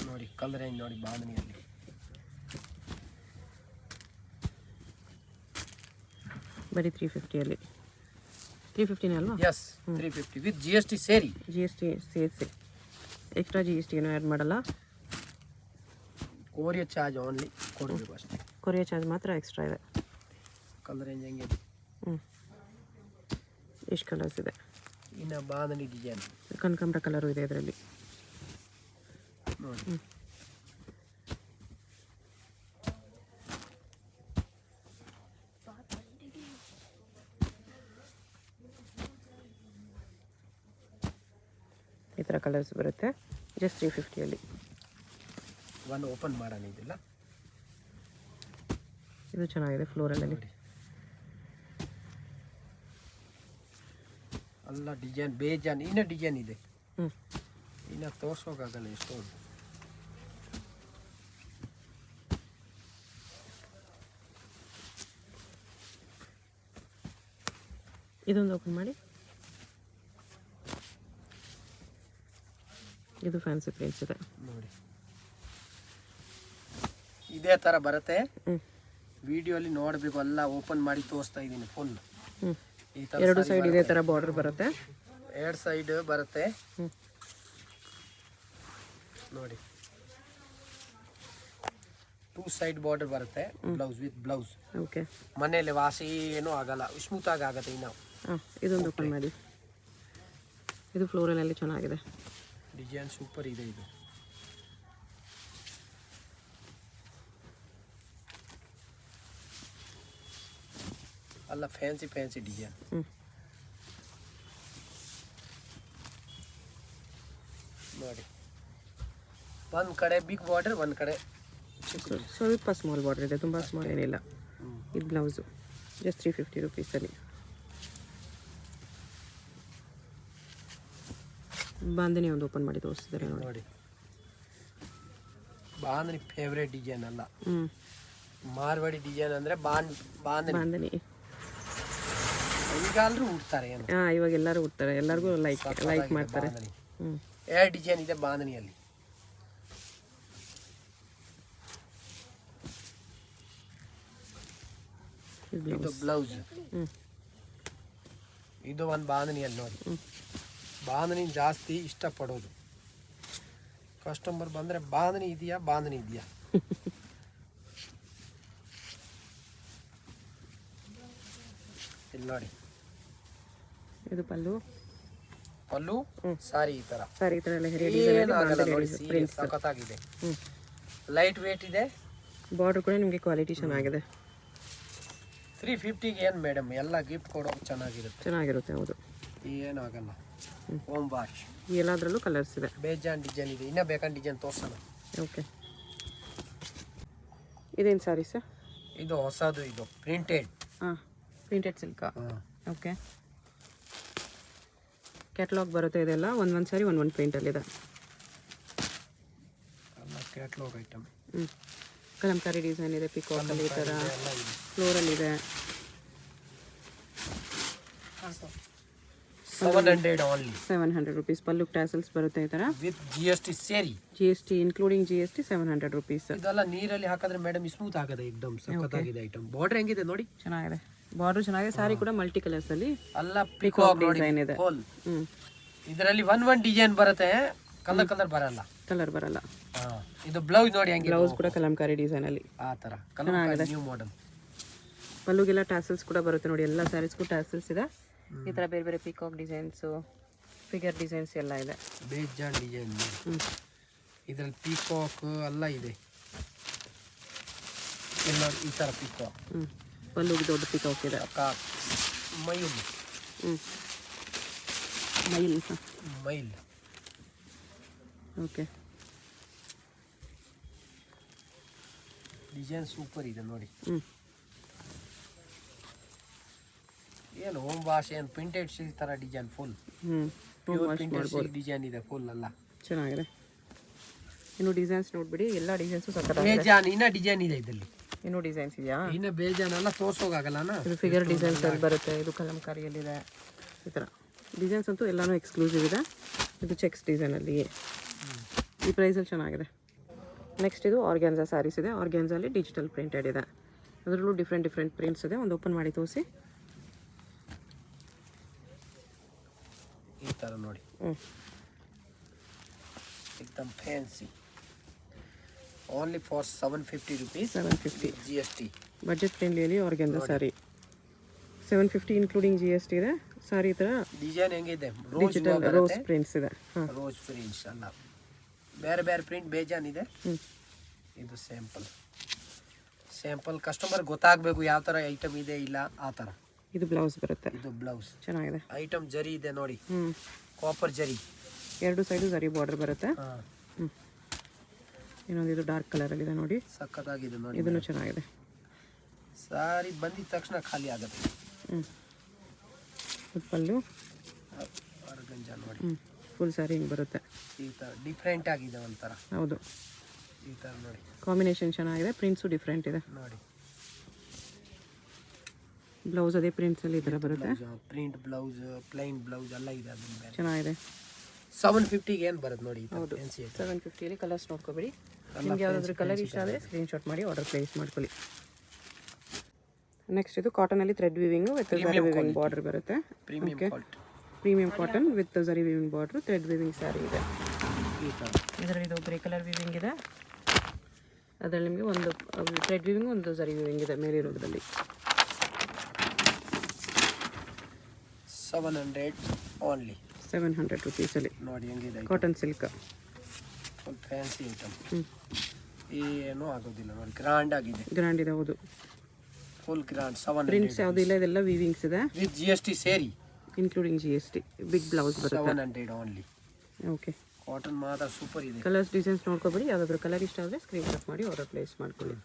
ನೋಡಿ. ಕಲರ್ ರೇಂಜ್ ನೋಡಿ ಬಾಂಧಣಿಯಲ್ಲಿ. ಬರೀ 350ಅಲ್ಲಿ. 350 ಅಲ್ವಾ? ಎಸ್, 350 ವಿತ್ GST ಸೇರಿ. GST ಸೇರಿಸಿ, ಎಕ್ಸ್ಟ್ರಾ GST ಏನೂ ಆ್ಯಡ್ ಮಾಡಲ್ಲ. ಕೊರಿಯರ್ ಚಾರ್ಜ್ ಓನ್ಲಿ ಕೊಡಬೇಕು ಅಷ್ಟೇ. ಕೊರಿಯರ್ ಚಾರ್ಜ್ ಮಾತ್ರ ಎಕ್ಸ್ಟ್ರಾ ಇದೆ. ಕಲರ್ ರೇಂಜ್ ಹೆಂಗಿದೆ. ಎಷ್ಟು ಕಲರ್ಸ್ ಇದೆ. ಇನ್ನು ಬಾಂಧಣಿ ಡಿಸೈನ್ ಕನಕಾಂಬರ ಕಲರು ಇದೆ ಇದರಲ್ಲಿ ನೋಡಿ. ಈ ಥರ ಕಲರ್ಸ್ ಬರುತ್ತೆ. ಜಸ್ಟ್ 350ಅಲ್ಲಿ. ಒಂದು ಓಪನ್ ಮಾಡೋಣ. ಇದಿಲ್ಲ, ಇದು ಚೆನ್ನಾಗಿದೆ ಫ್ಲೋರಲಲ್ಲಿ. ಎಲ್ಲ ಡಿಸೈನ್ ಬೇಜಾನ್. ಇನ್ನ ಡಿಸೈನ್ ಇದೆ, ಇನ್ನು ತೋರ್ಸೋಕ್ಕಾಗಲ್ಲ ಎಷ್ಟೊಂದು. ಇದೊಂದು ಓಪನ್ ಮಾಡಿ. ಇದು ಫ್ಯಾನ್ಸಿ ಪ್ರಿಂಟ್ಸ್ ಇದೆ ನೋಡಿ. ಇದೇ ಥರ ಬರುತ್ತೆ. ವಿಡಿಯೋಲಿ ನೋಡಬೇಕು, ಎಲ್ಲ ಓಪನ್ ಮಾಡಿ ತೋರಿಸ್ತಾ ಇದ್ದೀನಿ ಫುಲ್. ಈ ಥರ ಎರಡು ಸೈಡ್ ಇದೇ ಥರ ಬಾರ್ಡರ್ ಬರುತ್ತೆ. ಎರಡು ಸೈಡ್ ಬರುತ್ತೆ ನೋಡಿ. 2 ಸೈಡ್ ಬಾರ್ಡರ್ ಬರುತ್ತೆ. Blouse with blouse. ಓಕೆ, ಮನೇಲಿ ವಾಸಿ ಏನೂ ಆಗಲ್ಲ, ಸ್ಮೂತ್ ಆಗುತ್ತೆ. ಇನ್ನು ಇದೊಂದು ಓಪನ್ ಮಾಡಿ. ಇದು ಫ್ಲೋರಲಲ್ಲಿ ಚೆನ್ನಾಗಿದೆ. ಡಿಸೈನ್ ಸೂಪರ್ ಇದೆ. ಇದು ಅಲ್ಲ ಫ್ಯಾನ್ಸಿ ಡಿಸೈನ್ ನೋಡಿ. ಒಂದು ಕಡೆ ಬಿಗ್ ಬಾರ್ಡರ್, ಒಂದು ಕಡೆ ಸ್ವಲ್ಪ ಸ್ಮಾಲ್ ಬಾರ್ಡರ್ ಇದೆ, ತುಂಬ ಸ್ಮಾಲ್ ಏನಿಲ್ಲ. ಇದು ಬ್ಲೌಸು ಜಸ್ಟ್ 350 ರುಪೀಸಲ್ಲಿ. ಬಾಂಧನಿ ಒಂದು ಓಪನ್ ಮಾಡಿ ತೋರಿಸಿದ್ದಾರೆ ನೋಡಿ. ಬಾಂಧನಿ ಫೇವ್ರೇಟ್ ಡಿಸೈನ್ ಅಲ್ಲ, ಮಾರ್ವಾಡಿ ಡಿಸೈನ್ ಅಂದರೆ ಬಾಂಧನಿ. ಈಗಾದ್ರೂ ಉಡ್ತಾರೆ ಏನು. ಇವಾಗ ಎಲ್ಲರೂ ಉಡ್ತಾರೆ, ಎಲ್ಲರಿಗೂ ಲೈಕ್ ಮಾಡ್ತಾರೆ. ಎರಡು ಡಿಸೈನ್ ಇದೆ ಬಾಂಧನಿಯಲ್ಲಿ. ಇದು ಬ್ಲೌಸ್. ಇದು ಒಂದು ಬಾಂಧನಿಯಲ್ಲಿ ನೋಡಿ. ಬಾಂಧನಿ ಜಾಸ್ತಿ ಇಷ್ಟಪಡೋದು ಕಸ್ಟಮರ್ ಬಂದರೆ. ಬಾಂಧನಿ ಇದೆಯಾ ಇಲ್ಲಿ ನೋಡಿ. ಇದು ಪಲ್ಲು ಸಾರಿ ಈ ತರ ಏನಾಗಲ್ಲ ನೋಡಿ. ಸಖತ್ತಾಗಿದೆ, ಲೈಟ್ ವೇಟ್ ಇದೆ. ಬಾರ್ಡರ್ ಕೂಡ ನಿಮಗೆ ಕ್ವಾಲಿಟಿ ಚೆನ್ನಾಗಿದೆ. 350ಗೆ ಏನು ಮೇಡಮ್, ಎಲ್ಲ ಗಿಫ್ಟ್ ಕೊಡೋಕೆ ಚೆನ್ನಾಗಿರುತ್ತೆ. ಹೌದು, ಏನಾಗಲ್ಲ. Home wash. ಎಲ್ಲದರಲ್ಲೂ ಕಲರ್ಸ್ ಇದೆ, ಬೇಜಾನ್ ಡಿಸೈನ್ ಇದೆ. ಇನ್ನೂ ಬೇಕಂತ ಡಿಸೈನ್ ತೋರ್ಸೋಣ. ಓಕೆ, ಇದೇನು ಸಾರಿ ಸರ್? ಇದು ಹೊಸದು, ಇದು ಪ್ರಿಂಟೆಡ್. ಪ್ರಿಂಟೆಡ್ ಸಿಲ್ಕಾ? ಓಕೆ, ಕ್ಯಾಟ್ಲಾಗ್ ಬರುತ್ತೆ ಇದೆಲ್ಲ ಒಂದೊಂದು ಸಾರಿ ಒಂದೊಂದು ಪ್ರಿಂಟಲ್ಲಿದೆ. ಎಲ್ಲ ಕ್ಯಾಟ್ಲಾಗ್ ಐಟಮ್. ಕಲಂಕಾರಿ ಡಿಸೈನ್ ಇದೆ, ಪಿಕಾಕಲ್ಲಿ ಈ ಥರ ಫ್ಲೋರಲ್ಲಿದೆ. 700 ಓನ್ಲಿ. 700 rupees. ಪಲ್ಲು ಟ್ಯಾಸಲ್ಸ್ ಬರುತ್ತೆ ಈ ಥರ ವಿತ್ GST ಸೇರಿ. GST including GST 700 rupees. ಇದೆಲ್ಲ ನೀರಲ್ಲಿ ಹಾಕಿದ್ರೆ ಮೇಡಮ್ ಸ್ಮೂತ್ ಆಗದೆ, ಎಕ್ದಮ್ ಸಖತ್ತಾಗಿದೆ ಐಟಮ್. ಬಾರ್ಡರ್ ಹೆಂಗಿದೆ ನೋಡಿ, ಚೆನ್ನಾಗಿದೆ. ಬಾರ್ಡರ್ ಚೆನ್ನಾಗಿದೆ. ಸಾರಿ ಕೂಡ ಮಲ್ಟಿ ಕಲರ್ಸ್ ಅಲ್ಲಿ ಅಲ್ಲ ಪಿಕಾಕ್ ಡಿಸೈನ್ ಇದೆ. ಇದರಲ್ಲಿ ಒನ್ ಡಿಸೈನ್ ಬರುತ್ತೆ, ಕಲರ್ ಬರಲ್ಲ. ಕಲರ್ ಬರಲ್ಲ. ಇದು ಬ್ಲೌಸ್ ನೋಡಿ ಹೆಂಗಿದೆ. ಬ್ಲೌಸ್ ಕೂಡ ಕಲಂಕಾರಿ ಡಿಸೈನ್ ಅಲ್ಲಿ ಆ ತರ ಕಲಂಕಾರಿ ನ್ಯೂ ಮಾಡೆಲ್. ಪಲ್ಲುಗೆಲ್ಲ ಟ್ಯಾಸಲ್ಸ್ ಕೂಡ ಬರುತ್ತೆ ನೋಡಿ, ಎಲ್ಲ ಸ್ಯಾರೀಸ್ಗೂ ಟ್ಯಾಸಲ್ಸ್ ಇದೆ. ಈ ಥರ ಬೇರೆ ಬೇರೆ ಪಿಕಾಕ್ ಡಿಸೈನ್ಸು, ಫಿಗರ್ ಡಿಸೈನ್ಸ್ ಎಲ್ಲ ಇದೆ. ಬೇಜಾನ್ ಡಿಸೈನ್. ಇದರಲ್ಲಿ ಪಿಕಾಕ್ ಎಲ್ಲ ಇದೆ, ಎಲ್ಲ ಈ ಥರ ಪಿಕಾಕ್. ಪಲ್ಲುಗೆ ದೊಡ್ಡ ಪಿಕಾಕ್ ಇದೆ. ಮೈಲ್ ಮೈಲ್ ಮೈಲ್. ಓಕೆ, ಡಿಸೈನ್ ಸೂಪರ್ ಇದೆ ನೋಡಿ. ಏನು ಹೋಮ್ ವಾಶ್, ಏನು ಪ್ರಿಂಟೆಡ್ ಸಿಲ್ಕ್ ಥರ design full. Pure printed silk design ಇದೆ ಫುಲ್ ಎಲ್ಲ. ಚೆನ್ನಾಗಿದೆ. ಇನ್ನು ಡಿಸೈನ್ಸ್ ನೋಡ್ಬಿಡಿ, ಎಲ್ಲ ಡಿಸೈನ್ಸು ಸಕ್ಕತ್ತಾಗಿದೆ. ಬೇಜಾನ್ ಇನ್ನ ಡಿಸೈನ್ ಇದೆ ಇದರಲ್ಲಿ. ಇನ್ನೂ ಡಿಸೈನ್ಸ್ ಇದೆಯಾ? ಇನ್ನ ಬೇಜಾನ್ ಎಲ್ಲ ತೋರ್ಸೋಕಾಗಲ್ಲ. ಇದು ಫಿಗರ್ ಡಿಸೈನ್ಸ್ ಅಲ್ಲಿ ಬರುತ್ತೆ, ಇದು ಕಲಂಕಾರಿಯಲ್ಲಿದೆ. ಈ ಥರ ಡಿಸೈನ್ಸ್ ಅಂತೂ ಎಲ್ಲನೂ ಎಕ್ಸ್ಕ್ಲೂಸಿವ್ ಇದೆ. ಇದು ಚೆಕ್ಸ್ ಡಿಸೈನಲ್ಲಿ ಈ ಪ್ರೈಸಲ್ಲಿ ಚೆನ್ನಾಗಿದೆ. ನೆಕ್ಸ್ಟ್ ಇದು ಆರ್ಗ್ಯಾನ್ಸಾ ಸ್ಯಾರೀಸ್ ಇದೆ. ಆರ್ಗ್ಯಾನ್ಸಲ್ಲಿ ಡಿಜಿಟಲ್ ಪ್ರಿಂಟೆಡ್ ಇದೆ, ಅದರಲ್ಲೂ ಡಿಫ್ರೆಂಟ್ ಪ್ರಿಂಟ್ಸ್ ಇದೆ. ಒಂದು ಓಪನ್ ಮಾಡಿ ತೋರಿಸಿ. ಈ ಥರ ನೋಡಿ, एकदम fancy. Only for 750 rupees. 750 GST. Budget ಫ್ರೆಂಡ್ಲಿಯಲ್ಲಿ ಆರ್ಗ್ಯಾನ್ಸಾ ಸ್ಯಾರಿ 750 ಇನ್ಕ್ಲೂಡಿಂಗ್ GST ಇದೆ. ಸಾರಿ ಥರ ಡಿಸೈನ್ ಹೆಂಗಿದೆ, ಡಿಜಿಟಲ್ ರೋಸ್ ಪ್ರಿಂಟ್ಸ್ ಇದೆ. ರೋಸ್ ಪ್ರಿಂಟ್ಸ್ ಅಲ್ಲ, ಬೇರೆ ಬೇರೆ ಪ್ರಿಂಟ್ ಬೇಜಾನ್ ಇದೆ. ಇದು ಸ್ಯಾಂಪಲ್ ಕಸ್ಟಮರ್ ಗೊತ್ತಾಗಬೇಕು ಯಾವ ಥರ ಐಟಮ್ ಇದೆ ಇಲ್ಲ ಆ ಥರ. ಇದು ಬ್ಲೌಸ್ ಬರುತ್ತೆ. ಇದು ಬ್ಲೌಸ್ ಚೆನ್ನಾಗಿದೆ. ಐಟಮ್ ಜರಿ ಇದೆ ನೋಡಿ, ಕಾಪರ್ ಜರಿ, ಎರಡು ಸೈಡು ಜರಿ ಬಾರ್ಡರ್ ಬರುತ್ತೆ. ಇನ್ನೊಂದು ಇದು ಡಾರ್ಕ್ ಕಲರಲ್ಲಿದೆ ನೋಡಿ, ಸಖತ್ತಾಗಿದೆ ನೋಡಿ. ಇದನ್ನು ಚೆನ್ನಾಗಿದೆ. ಸಾರಿ ಬಂದಿದ ತಕ್ಷಣ ಖಾಲಿ ಆಗುತ್ತೆ. ಪಲ್ಲು ಆರ್ಗಂಜಾ ನೋಡಿ, ಫುಲ್ ಸ್ಯಾರಿ ಹಿಂಗೆ ಬರುತ್ತೆ. ಈ ಥರ ಡಿಫ್ರೆಂಟ್ ಆಗಿದೆ ಒಂಥರ. ಹೌದು, ಈ ಥರ ನೋಡಿ, ಕಾಂಬಿನೇಷನ್ ಚೆನ್ನಾಗಿದೆ. ಪ್ರಿಂಟ್ಸು ಡಿಫ್ರೆಂಟ್ ಇದೆ ನೋಡಿ. ಬ್ಲೌಸ್ ಅದೇ ಪ್ರಿಂಟ್ಸಲ್ಲಿ ಈ ಥರ ಬರುತ್ತೆ. ಪ್ರಿಂಟ್ ಬ್ಲೌಸ್, ಪ್ಲೈನ್ ಬ್ಲೌಸ್ ಎಲ್ಲ ಇದೆ. ಅದನ್ನ ಬೇರೆ ಚೆನ್ನಾಗಿದೆ. 750 ಏನು ಬರುತ್ತೆ ನೋಡಿ. ಹೌದು, 750 ಕಲರ್ಸ್ ನೋಡ್ಕೊಬೇಡಿ. ನಿಮ್ಗೆ ಯಾವುದಾದ್ರೂ ಕಲರ್ ಇಷ್ಟ ಆದರೆ ಸ್ಕ್ರೀನ್ಶಾಟ್ ಮಾಡಿ ಆರ್ಡರ್ ಪ್ಲೇಸ್ ಮಾಡ್ಕೊಳ್ಳಿ. ನೆಕ್ಸ್ಟ್ ಇದು ಕಾಟನಲ್ಲಿ thread weaving with zari weaving border ಬರುತ್ತೆ. Premium cotton with zari weaving border, thread weaving sari ಇದೆ. ಇದರಲ್ಲಿ ಇದು ಗ್ರೇ ಕಲರ್ ವಿವಿಂಗ್ ಇದೆ. ಅದರಲ್ಲಿ ನಿಮಗೆ ಒಂದು ಥ್ರೆಡ್ ವಿವಿಂಗ್, ಒಂದು ಝರಿ ವಿವಿಂಗ್ ಇದೆ ಮೇಲಿರೋದ್ರಲ್ಲಿ. 700 ಓನ್ಲಿ. 700 rupeesಲ್ಲಿ ನೋಡಿ ಹೆಂಗಿದೆ cotton silk. Full fancy item. ಏನೂ ಆಗೋದಿಲ್ಲ ನೋಡಿ, ಗ್ರ್ಯಾಂಡ್ ಆಗಿದೆ. ಗ್ರ್ಯಾಂಡ್ ಇದೆ, ಹೌದು. Full grand. 700 ಪ್ರಿಂಟ್ಸ್ ಯಾವುದೂ ಇಲ್ಲ, ಇದೆಲ್ಲ ವಿವಿಂಗ್ಸ್ ಇದೆ ವಿತ್ GST ಸೇರಿ, ಇನ್ಕ್ಲೂಡಿಂಗ್ GST. ಬಿಗ್ ಬ್ಲೌಸ್ ಬರುತ್ತೆ. 700 ಓನ್ಲಿ. ಓಕೆ, ಕಾಟನ್ ಮಾತ್ರ ಸೂಪರ್ ಇದೆ. ಕಲರ್ಸ್ ಡಿಸೈನ್ಸ್ ನೋಡ್ಕೊಬೇಡಿ, ಯಾವುದಾದ್ರೂ ಕಲರ್ ಇಷ್ಟ ಆದರೆ ಸ್ಕ್ರೀನ್ಶಾಟ್ ಮಾಡಿ ಆರ್ಡರ್ ಪ್ಲೇಸ್ ಮಾಡ್ಕೊಳ್ಳಿ.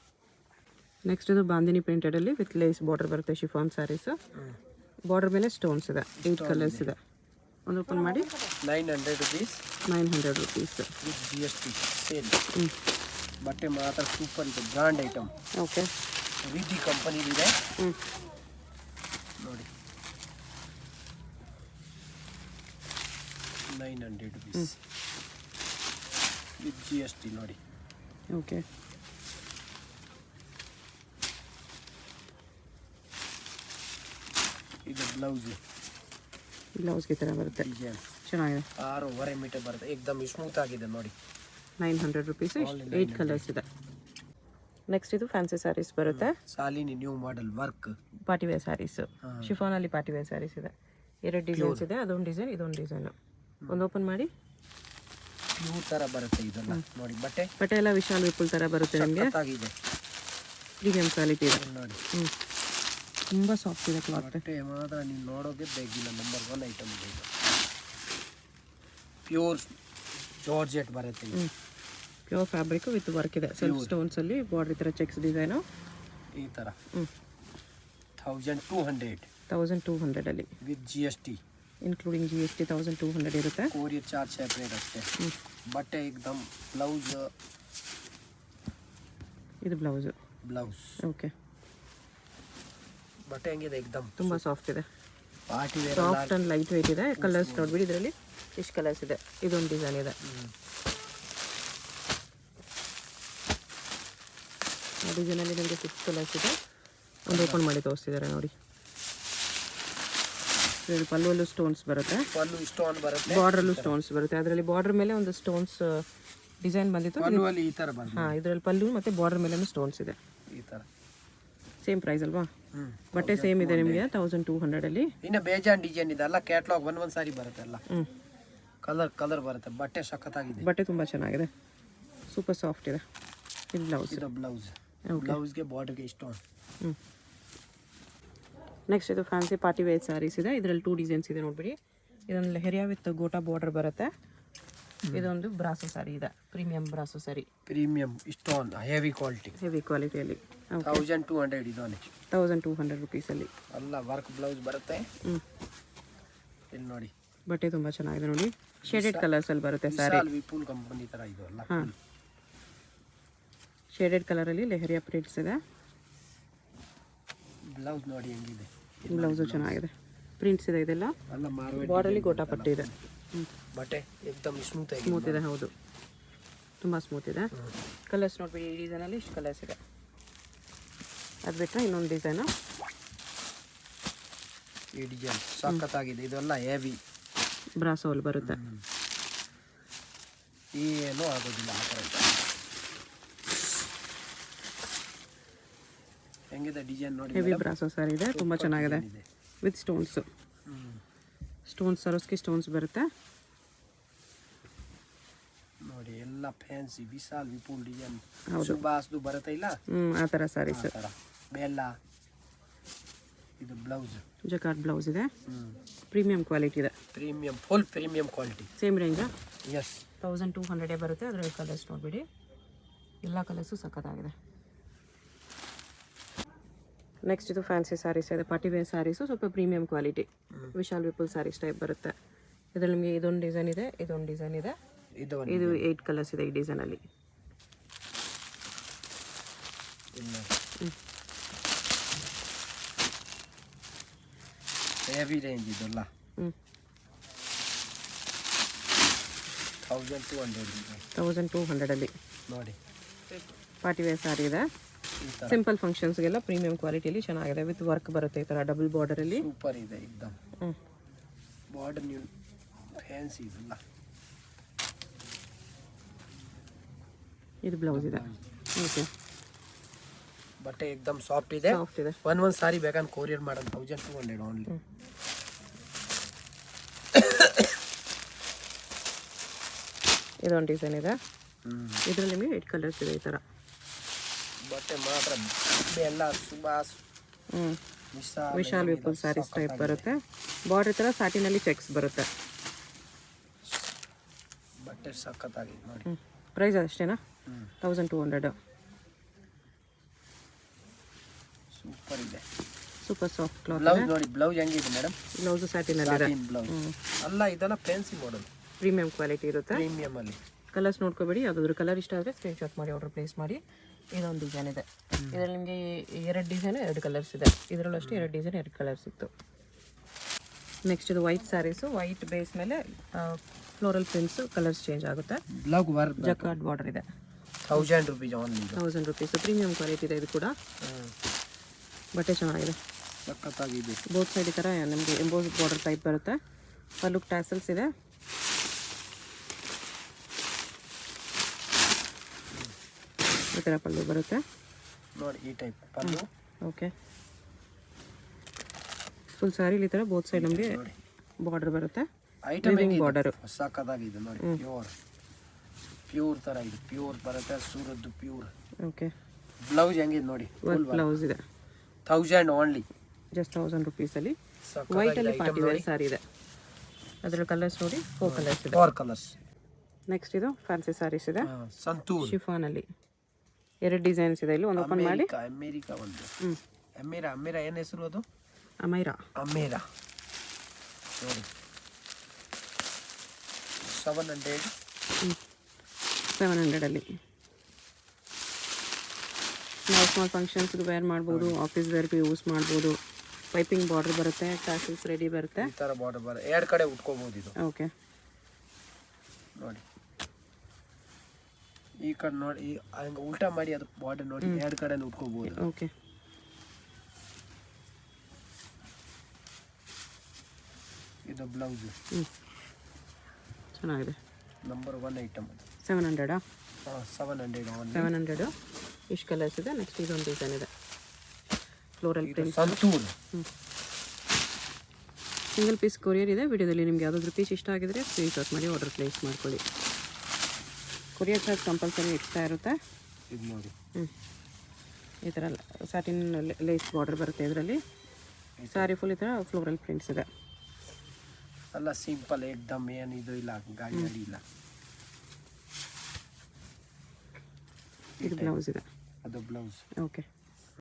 ನೆಕ್ಸ್ಟ್ ಇದು ಬಾಂದಿನಿ ಪ್ರಿಂಟೆಡಲ್ಲಿ ವಿತ್ ಲೇಸ್ ಬಾರ್ಡರ್ ಬರುತ್ತೆ. ಶಿಫಾನ್ ಸ್ಯಾರೀಸು, ಬಾರ್ಡರ್ ಮೇಲೆ ಸ್ಟೋನ್ಸ್ ಇದೆ. 8 ಕಲರ್ಸ್ ಇದೆ. ಒಂದು ಓಪನ್ ಮಾಡಿ. 900 rupees. 900 rupees with GST sale. ಬಟ್ಟೆ ಮಾತ್ರ ಸೂಪರ್ ಇದೆ, ಬ್ರ್ಯಾಂಡ್ ಐಟಮ್. ಓಕೆ, ರೀತಿ ಕಂಪನಿ ಇದೆ ನೋಡಿ. 900 rupees ವಿತ್ GST ನೋಡಿ. ಓಕೆ, ಇದು ಬ್ಲೌಸ್ಗೆ ಈ ಥರ ಬರುತ್ತೆ. ಡಿಸೈನ್ ಚೆನ್ನಾಗಿದೆ. 6.5 ಮೀಟರ್ ಬರುತ್ತೆ, ಏಕದಮ್ ಸ್ಮೂತ್ ಆಗಿದೆ ನೋಡಿ. 900 rupees. 8 ಕಲರ್ಸ್ ಇದೆ. ನೆಕ್ಸ್ಟ್ ಇದು ಫ್ಯಾನ್ಸಿ ಸ್ಯಾರೀಸ್ ಬರುತ್ತೆ. Shalini new model work party wear saris, ಶಿಫಾನಲ್ಲಿ ಪಾರ್ಟಿ ವೇರ್ ಸ್ಯಾರೀಸ್ ಇದೆ. 2 ಡಿಸೈನ್ಸ್ ಇದೆ, ಅದೊಂದು ಡಿಸೈನ್, ಇದೊಂದು ಡಿಸೈನು. ಒಂದು ಓಪನ್ ಮಾಡಿ. ಇವು ಥರ ಬರುತ್ತೆ ಇದೆಲ್ಲ ನೋಡಿ. ಬಟ್ಟೆ ಎಲ್ಲ ವಿಶಾಲ್ ವಿಪುಲ್ ಥರ ಬರುತ್ತೆ ನಿಮಗೆ. ಪ್ರೀಮಿಯಂ ಕ್ವಾಲಿಟಿ ಇದೆ ನೋಡಿ. ತುಂಬ ಸಾಫ್ಟ್ ಇದೆ ಕ್ಲಾತ್. ಬಟ್ಟೆ ಮಾತ್ರ ನೀವು ನೋಡೋದೇ ಬೇಕಿಲ್ಲ, ನಂಬರ್ 1 ಐಟಮ್ ಇದೆ ಇದು. ಪ್ಯೂರ್ ಜಾರ್ಜೆಟ್ ಬರುತ್ತೆ. ಪ್ಯೂರ್ ಫ್ಯಾಬ್ರಿಕ್ ವಿತ್ ವರ್ಕ್ ಇದೆ. ಸೆಲ್ಫ್ ಸ್ಟೋನ್ಸಲ್ಲಿ ಬಾರ್ಡರ್ ಈ ಥರ ಚೆಕ್ಸ್ ಡಿಸೈನು. ಈ ಥರ 1200 1200 ಅಲ್ಲಿ ವಿತ್ GST. ಇನ್ಕ್ಲೂಡಿಂಗ್ GST 1200 ಇರುತ್ತೆ. ಕೊರಿಯರ್ ಚಾರ್ಜ್ ಸೆಪ್ರೇಟ್ ಅಷ್ಟೇ. ಬಟ್ಟೆ ಏಕ್ದಮ್ ಬ್ಲೌಸ್, ಇದು ಬ್ಲೌಸು. ಓಕೆ. ಬಟ್ಟೆ ಹೆಂಗಿದೆ ಏಕ್ದಮ್ ತುಂಬ ಸಾಫ್ಟ್ ಇದೆ, party wear, soft and light weight ಇದೆ. ಕಲರ್ಸ್ ನೋಡ್ಬಿಡಿ, ಇದರಲ್ಲಿ ಇಷ್ಟು ಕಲರ್ಸ್ ಇದೆ. ಇದೊಂದು ಡಿಸೈನ್ ಇದೆ. ಆ ಡಿಸೈನಲ್ಲಿ ನಿಮಗೆ 6 ಕಲರ್ಸ್ ಇದೆ. ಒಂದು ಓಪನ್ ಮಾಡಿ ತೋರಿಸ್ತಿದ್ದಾರೆ ನೋಡಿ. ಇದರಲ್ಲಿ ಪಲ್ಲುವಲ್ಲೂ ಸ್ಟೋನ್ಸ್ ಬರುತ್ತೆ, ಪಲ್ಲು ಸ್ಟೋನ್ ಬರುತ್ತೆ, ಬಾರ್ಡ್ರಲ್ಲೂ ಸ್ಟೋನ್ಸ್ ಬರುತ್ತೆ. ಅದರಲ್ಲಿ ಬಾರ್ಡರ್ ಮೇಲೆ ಒಂದು ಸ್ಟೋನ್ಸ್ ಡಿಸೈನ್ ಬಂದಿತ್ತು. ಪಲ್ಲುವಲ್ಲಿ ಈ ಥರ ಬಂದಿದೆ. ಹಾಂ, ಇದರಲ್ಲಿ ಪಲ್ಲು ಮತ್ತು ಬಾರ್ಡರ್ ಮೇಲೆ ಸ್ಟೋನ್ಸ್ ಇದೆ. ಈ ಥರ ಸೇಮ್ ಪ್ರೈಸ್ ಅಲ್ವಾ? ಬಟ್ಟೆ ಸೇಮ್ ಇದೆ ನಿಮಗೆ 1200 ಅಲ್ಲಿ. ಇನ್ನು ಬೇಜಾನ್ ಡಿಸೈನ್ ಇದೆ, ಎಲ್ಲ ಕ್ಯಾಟ್ಲಾಗ್ ಒಂದೊಂದು ಸಾರಿ ಬರುತ್ತೆ, ಎಲ್ಲ ಕಲರ್ ಬರುತ್ತೆ. ಬಟ್ಟೆ ಸಖತ್ತಾಗಿದೆ, ಬಟ್ಟೆ ತುಂಬ ಚೆನ್ನಾಗಿದೆ, ಸೂಪರ್ ಸಾಫ್ಟ್ ಇದೆ. ಇದು ಬ್ಲೌಸ್. ಇದು ಬ್ಲೌಸ್ಗೆ ಬಾರ್ಡರ್ಗೆ ಸ್ಟೋನ್. ನೆಕ್ಸ್ಟ್ ಇದು ಫ್ಯಾನ್ಸಿ ಪಾರ್ಟಿ ವೇರ್ ಸ್ಯಾರೀಸ್ ಇದೆ. ಇದರಲ್ಲಿ 2 ಡಿಸೈನ್ಸ್ ಇದೆ ನೋಡ್ಬಿಡಿ. ಇದೊಂದು ಲೆಹರಿಯಾ ವಿತ್ ಗೋಟಾ ಬಾರ್ಡರ್ ಬರುತ್ತೆ. ಇದೊಂದು ಬ್ರಾಸೋ ಸ್ಯಾರಿ ಇದೆ, premium brasso sari, premium stone, heavy ಕ್ವಾಲಿಟಿಯಲ್ಲಿ 1200 ಇದೊಂದು 1200 ರುಪೀಸಲ್ಲಿ ಎಲ್ಲ ವರ್ಕ್ ಬ್ಲೌಸ್ ಬರುತ್ತೆ. ಇಲ್ಲಿ ನೋಡಿ, ಬಟ್ಟೆ ತುಂಬ ಚೆನ್ನಾಗಿದೆ ನೋಡಿ. ಶೇಡೆಡ್ ಕಲರ್ಸಲ್ಲಿ ಬರುತ್ತೆ ಸ್ಯಾರಿ. ವಿಪುಲ್ ಕಂಪನಿ ಥರ ಇದು ಎಲ್ಲ. ಹಾಂ, ಶೇಡೆಡ್ ಕಲರಲ್ಲಿ ಲೆಹರಿಯಾ ಪ್ರಿಂಟ್ಸ್ ಇದೆ. ಬ್ಲೌಸ್ ನೋಡಿ ಹೆಂಗಿದೆ, ಬ್ಲೌಸು ಚೆನ್ನಾಗಿದೆ, ಪ್ರಿಂಟ್ಸ್ ಇದೆ. ಇದೆಲ್ಲ ಎಲ್ಲ ಬಾರ್ಡರಲ್ಲಿ ಗೋಟಾ ಪಟ್ಟಿ ಇದೆ. ಬಟ್ಟೆ ಏಕ್ದಮ್ ಸ್ಮೂತ್ ಇದೆ, ಹೌದು, ತುಂಬ ಸ್ಮೂತ್ ಇದೆ. ಕಲರ್ಸ್ ನೋಡ್ಬಿಡಿ, ಈ ಡಿಸೈನಲ್ಲಿ ಇಷ್ಟು ಕಲರ್ಸ್ ಇದೆ. ಅದು ಬಿಟ್ಟರೆ ಇನ್ನೊಂದು ಡಿಸೈನು, ಈ ಡಿಸೈನ್ ಸಖತ್ತಾಗಿದೆ. ಇದೆಲ್ಲ ಹೆವಿ ಬ್ರಾಸೋಲ್ ಬರುತ್ತೆ. ಏನೂ ಆಗೋದಿಲ್ಲ ಆ ಥರ. ಹೆಂಗಿದೆ ಡಿಸೈನ್ ನೋಡಿ, ಹೆವಿ ಬ್ರಾಸೋ ಸ್ಯಾರಿ ಇದೆ, ತುಂಬ ಚೆನ್ನಾಗಿದೆ with stones. Stones Swarovski stones ಬರುತ್ತೆ ನೋಡಿ. ಎಲ್ಲ ಫ್ಯಾನ್ಸಿ ವಿಶಾಲ್ ವಿಪುಲ್ ಡಿಸೈನ್, ಸುಭಾಸ್ದು ಬರುತ್ತೆ ಇಲ್ಲ, ಆ ಥರ ಸ್ಯಾರೀಸ್. ಬೆಲ್ಲ. ಇದು ಬ್ಲೌಸ್, ಜಕಾರ್ಡ್ ಬ್ಲೌಸ್ ಇದೆ, ಪ್ರೀಮಿಯಂ ಕ್ವಾಲಿಟಿ ಇದೆ, ಫುಲ್ ಪ್ರೀಮಿಯಂ ಕ್ವಾಲಿಟಿ. ಸೇಮ್ ರೇಂಜಾ? ಎಸ್, 1200 ಬರುತ್ತೆ. ಅದರಲ್ಲಿ ಕಲರ್ಸ್ ನೋಡ್ಬಿಡಿ, ಎಲ್ಲ ಕಲರ್ಸು ಸಖತ್ತಾಗಿದೆ. ನೆಕ್ಸ್ಟ್ ಇದು ಫ್ಯಾನ್ಸಿ ಸ್ಯಾರೀಸ್ ಇದೆ, ಪಾರ್ಟಿ ವೇರ್ ಸ್ಯಾರೀಸು, ಸ್ವಲ್ಪ premium quality, Vishal Vipul sarees type ಬರುತ್ತೆ. ಇದರಲ್ಲಿ ನಿಮಗೆ ಇದೊಂದು ಡಿಸೈನ್ ಇದೆ, ಇದೊಂದು ಡಿಸೈನ್ ಇದೆ, ಇದು 8 ಕಲರ್ಸ್ ಇದೆ ಈ ಡಿಸೈನಲ್ಲಿ. ಹೆವಿ ರೇಂಜ್ ಇದೆಲ್ಲ 1200 ಅಲ್ಲಿ ನೋಡಿ. ಪಾರ್ಟಿ ವೇರ್ ಸ್ಯಾರಿ ಇದೆ, ಸಿಂಪಲ್ ಫಂಕ್ಷನ್ಸ್ಗೆಲ್ಲ ಪ್ರೀಮಿಯಂ ಕ್ವಾಲಿಟಿಯಲ್ಲಿ ಚೆನ್ನಾಗಿದೆ. ವಿತ್ ವರ್ಕ್ ಬರುತ್ತೆ ಈ ಥರ ಡಬಲ್ ಬಾರ್ಡರಲ್ಲಿ. ಸೂಪರ್ ಇದೆ ಏಕ್ದಮ್. ಬಾರ್ಡರ್ ನ್ಯೂ ಫ್ಯಾನ್ಸಿ ಇದೆಲ್ಲ. ಇದು ಬ್ಲೌಸ್ ಇದೆ. ಓಕೆ, ಬಟ್ಟೆ ಏಕ್ದಮ್ ಸಾಫ್ಟ್ ಇದೆ. ಒಂದೊಂದು ಸಾರಿ ಬೇಕಂದ್ರೆ ಕೊರಿಯರ್ ಮಾಡೋದು 1200 ಓನ್ಲಿ. ಇದೊಂದು ಡಿಸೈನ್ ಇದೆ, ಇದರಲ್ಲಿ ನಿಮಗೆ 8 ಕಲರ್ಸ್ ಇದೆ ಈ ಥರ. ಬಟ್ಟೆ ಮಾತ್ರ ಬೆಲ್ಲ, ಸುಭಾಸ್, ವಿಶಾಲ್ ವಿಪುಲ್ ಸ್ಯಾರೀಸ್ ಟೈಪ್ ಬರುತ್ತೆ. ಬಾರ್ಡರ್ ಥರ ಸಾಟಿನಲ್ಲಿ ಚೆಕ್ಸ್ ಬರುತ್ತೆ. ಬಟ್ಟೆ ಸಖತ್ತಾಗಿದೆ ನೋಡಿ. ಪ್ರೈಸ್ ಅಷ್ಟೇನಾ? 1200. ಸೂಪರ್ ಇದೆ, ಸೂಪರ್ ಸಾಫ್ಟ್ ಕ್ಲಾತ್. ಬ್ಲೌಸ್ ನೋಡಿ, ಬ್ಲೌಸ್ ಹೆಂಗಿದೆ ಮೇಡಮ್? ಬ್ಲೌಸ್ ಸ್ಯಾಟಿನಲ್ಲಿ ಇದೆ. ಬ್ಲೌಸ್ ಅಲ್ಲ, ಇದೆಲ್ಲ ಫ್ಯಾನ್ಸಿ ಮಾಡೆಲ್, ಪ್ರೀಮಿಯಂ ಕ್ವಾಲಿಟಿ ಇರುತ್ತೆ. ಪ್ರೀಮಿಯಂ ಅಲ್ಲಿ ಕಲರ್ಸ್ ನೋಡ್ಕೋಬೇಡಿ, ಯಾವುದಾದ್ರು ಕಲರ್ ಇಷ್ಟ ಆದರೆ ಸ್ಕ್ರೀನ್ಶಾಟ್ ಮಾಡಿ ಆರ್ಡರ್ ಪ್ಲೇಸ್ ಮಾಡಿ. ಇದೊಂದು ಡಿಸೈನ್ ಇದೆ, ಇದರಲ್ಲಿ ನಿಮಗೆ 2 ಡಿಸೈನ್ 2 ಕಲರ್ಸ್ ಇದೆ. ಇದರಲ್ಲೂ ಅಷ್ಟೇ 2 ಡಿಸೈನ್ 2 ಕಲರ್ಸ್ ಇತ್ತು. ನೆಕ್ಸ್ಟ್ ಇದು ವೈಟ್ ಸ್ಯಾರೀಸು, ವೈಟ್ ಬೇಸ್ ಮೇಲೆ ಫ್ಲೋರಲ್ ಪ್ರಿಂಟ್ಸು, ಕಲರ್ಸ್ ಚೇಂಜ್ ಆಗುತ್ತೆ. ಜಕಾರ್ಡ್ ಬಾರ್ಡರ್ ಇದೆ. 1000 rupees only. 1000 rupees, premium quality ಇದೆ ಇದು ಕೂಡ. ಬಟ್ಟೆ ಚೆನ್ನಾಗಿದೆ, ಸಖತ್ತಾಗಿದೆ. ಬೋತ್ ಸೈಡ್ ಈ ಥರ ನಮಗೆ ಎಂಬೋಸ್ ಬಾರ್ಡರ್ ಟೈಪ್ ಬರುತ್ತೆ. ಪಲ್ಲು ಟ್ಯಾಸಲ್ಸ್ ಇದೆ. ಈ ಥರ ಪಲ್ಲು ಬರುತ್ತೆ ನೋಡಿ, ಈ ಟೈಪ್ ಪಲ್ಲು. ಓಕೆ, ಫುಲ್ ಸ್ಯಾರಿ ಈ ಥರ ಬೋತ್ ಸೈಡ್ ನಮಗೆ ಬಾರ್ಡರ್ ಬರುತ್ತೆ. ಐಟಮ್ ಬಾರ್ಡರ್ ಸಖತ್ತಾಗಿದೆ ನೋಡಿ. ಪ್ಯೂರ್ ಥರ ಇದೆ, ಪ್ಯೂರ್ ಬರುತ್ತೆ, ಸೂರದ್ದು ಪ್ಯೂರ್. ಓಕೆ, ಬ್ಲೌಸ್ ಹೆಂಗಿದೆ ನೋಡಿ, ಬ್ಲೌಸ್ ಇದೆ. 1000 ಓನ್ಲಿ, ಜಸ್ಟ್ 1000 ರುಪೀಸಲ್ಲಿ. ವೈಟಲ್ಲಿ ಪಾರ್ಟಿ ವೇರ್ ಸ್ಯಾರಿ ಇದೆ. ಅದರ ಕಲರ್ಸ್ ನೋಡಿ, 4 ಕಲರ್ಸ್ ಇದೆ. 4 ಕಲರ್ಸ್. ನೆಕ್ಸ್ಟ್ ಇದು ಫ್ಯಾನ್ಸಿ ಸ್ಯಾರೀಸ್ ಇದೆ, ಸಂತೂರ್ ಶಿಫಾನಲ್ಲಿ 2 ಡಿಸೈನ್ಸ್ ಇದೆ. ಇಲ್ಲಿ ಒಂದು ಓಪನ್ ಮಾಡಿ. ಅಮೇರಿಕಾ ಒಂದು, ಅಮೇರಾ ಏನು ಹೆಸರು ಅದು? ಅಮೈರಾ. ಅಮೇರಾ ನೋಡಿ, 700. 700ಅಲ್ಲಿ ನಾವು ಸ್ಮಾಲ್ ಫಂಕ್ಷನ್ಸ್ಗೆ ವೇರ್ ಮಾಡ್ಬೋದು, ಆಫೀಸ್ ವೇರ್ಗೆ ಯೂಸ್ ಮಾಡ್ಬೋದು. ಪೈಪಿಂಗ್ ಬಾರ್ಡರ್ ಬರುತ್ತೆ, ಟ್ಯಾಸಲ್ಸ್ ರೆಡಿ ಬರುತ್ತೆ. ಈ ಥರ ಬಾರ್ಡರ್ ಬರುತ್ತೆ, ಎರಡು ಕಡೆ ಉಟ್ಕೋಬೋದು ಇದು. ಓಕೆ, ನೋಡಿ ಈ ಕಡೆ ನೋಡಿ, ಹಂಗೆ ಉಲ್ಟಾ ಮಾಡಿ ಅದು ಬಾರ್ಡರ್ ನೋಡಿ, ಎರಡು ಕಡೆ ಉಟ್ಕೋಬೋದು. ಓಕೆ, ಇದು ಬ್ಲೌಸು ಚೆನ್ನಾಗಿದೆ. Number 1 item. 700 700 ಇಷ್ಟು ಕಲರ್ಸ್ ಇದೆ. ನೆಕ್ಸ್ಟ್ ಇದೊಂದು ಡಿಸೈನ್ ಇದೆ, floral print, Santoor. Single piece courier ಇದೆ. ವಿಡಿಯೋದಲ್ಲಿ ನಿಮ್ಗೆ ಯಾವುದಾದ್ರೂ ಪೀಸ್ ಇಷ್ಟ ಆಗಿದ್ರೆ ಸ್ಕ್ರೀನ್ಶಾಟ್ ಮಾಡಿ ಆರ್ಡರ್ ಪ್ಲೇಸ್ ಮಾಡ್ಕೊಳ್ಳಿ. ಕೊರಿಯರ್ ಚಾರ್ಜ್ ಕಂಪಲ್ಸರಿ ಎಕ್ಸ್ಟ್ರಾ ಇರುತ್ತೆ. ಇದು ನೋಡಿ, ಈ ಥರ ಸ್ಯಾಟಿನ್ ಲೇಸ್ ಬಾರ್ಡರ್ ಬರುತ್ತೆ. ಇದರಲ್ಲಿ ಸ್ಯಾರಿ ಫುಲ್ ಈ ಥರ ಫ್ಲೋರಲ್ ಪ್ರಿಂಟ್ಸ್ ಇದೆ. ಎಲ್ಲ ಸಿಂಪಲ್ ಏಕ್ದಮ್, ಏನು ಇದು ಇಲ್ಲ, ಗಾಡಿ ಇಲ್ಲ. ಇದು ಬ್ಲೌಸ್ ಇದೆ. ಅದು ಬ್ಲೌಸ್. ಓಕೆ.